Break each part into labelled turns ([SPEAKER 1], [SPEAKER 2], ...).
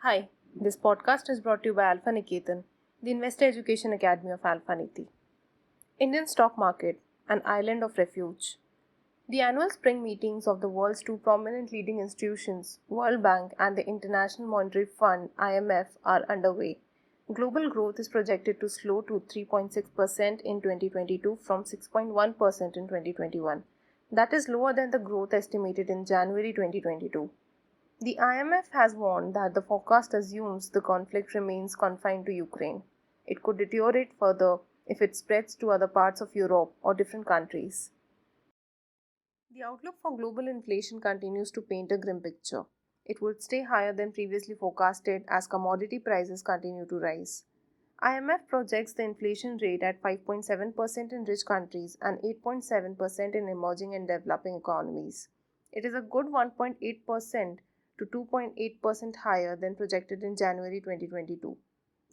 [SPEAKER 1] Hi, this podcast is brought to you by Alphaniketan, the Investor Education Academy of Alphaniti. Indian stock market, an island of refuge. The annual spring meetings of the world's two prominent leading institutions, World Bank and the International Monetary Fund (IMF), are underway. Global growth is projected to slow to 3.6% in 2022 from 6.1% in 2021. That is lower than the growth estimated in January 2022. The IMF has warned that the forecast assumes the conflict remains confined to Ukraine. It could deteriorate further if it spreads to other parts of Europe or different countries. The outlook for global inflation continues to paint a grim picture. It would stay higher than previously forecasted as commodity prices continue to rise. IMF projects the inflation rate at 5.7% in rich countries and 8.7% in emerging and developing economies. It is a good 1.8% to 2.8% higher than projected in January 2022.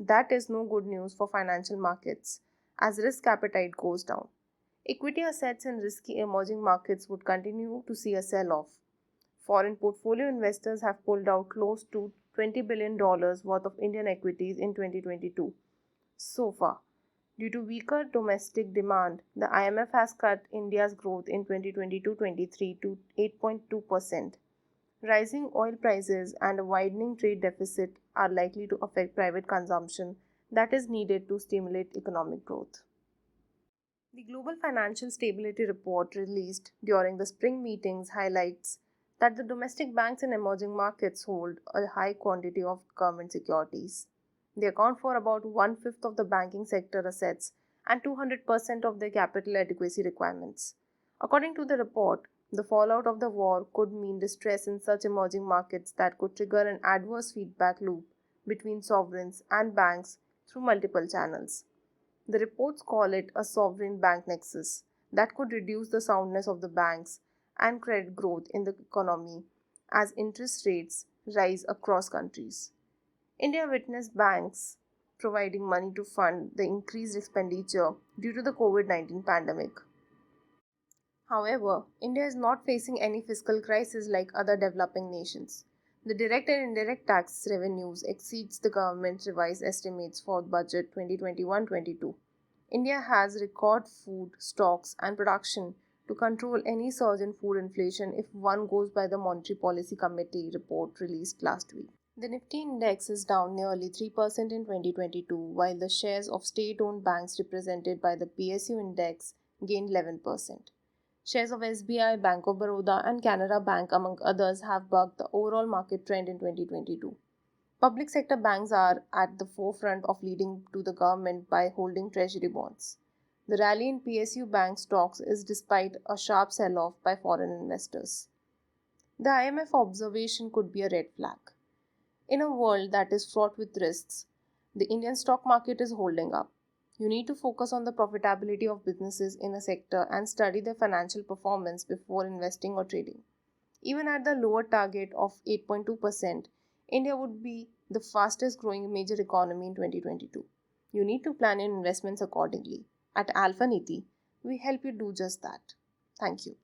[SPEAKER 1] That is no good news for financial markets as risk appetite goes down. Equity assets in risky emerging markets would continue to see a sell off. Foreign portfolio investors have pulled out close to $20 billion worth of Indian equities in 2022. So far, due to weaker domestic demand, the IMF has cut India's growth in 2022-23 to 8.2%. Rising oil prices and a widening trade deficit are likely to affect private consumption that is needed to stimulate economic growth. The Global Financial Stability Report released during the spring meetings highlights that the domestic banks in emerging markets hold a high quantity of government securities. They account for about one-fifth of the banking sector assets and 200% of their capital adequacy requirements. According to the report, the fallout of the war could mean distress in such emerging markets that could trigger an adverse feedback loop between sovereigns and banks through multiple channels. The reports call it a sovereign bank nexus that could reduce the soundness of the banks and credit growth in the economy as interest rates rise across countries. India witnessed banks providing money to fund the increased expenditure due to the COVID-19 pandemic. However, India is not facing any fiscal crisis like other developing nations. The direct and indirect tax revenues exceeds the government's revised estimates for budget 2021-22. India has record food stocks and production to control any surge in food inflation if one goes by the Monetary Policy Committee report released last week. The Nifty index is down nearly 3% in 2022, while the shares of state-owned banks represented by the PSU index gained 11%. Shares of SBI, Bank of Baroda, and Canara Bank, among others, have bucked the overall market trend in 2022. Public sector banks are at the forefront of leading to the government by holding treasury bonds. The rally in PSU bank stocks is despite a sharp sell off by foreign investors. The IMF observation could be a red flag. In a world that is fraught with risks, the Indian stock market is holding up. You need to focus on the profitability of businesses in a sector and study their financial performance before investing or trading. Even at the lower target of 8.2%, India would be the fastest growing major economy in 2022. You need to plan your investments accordingly. At Alphaniti, we help you do just that. Thank you.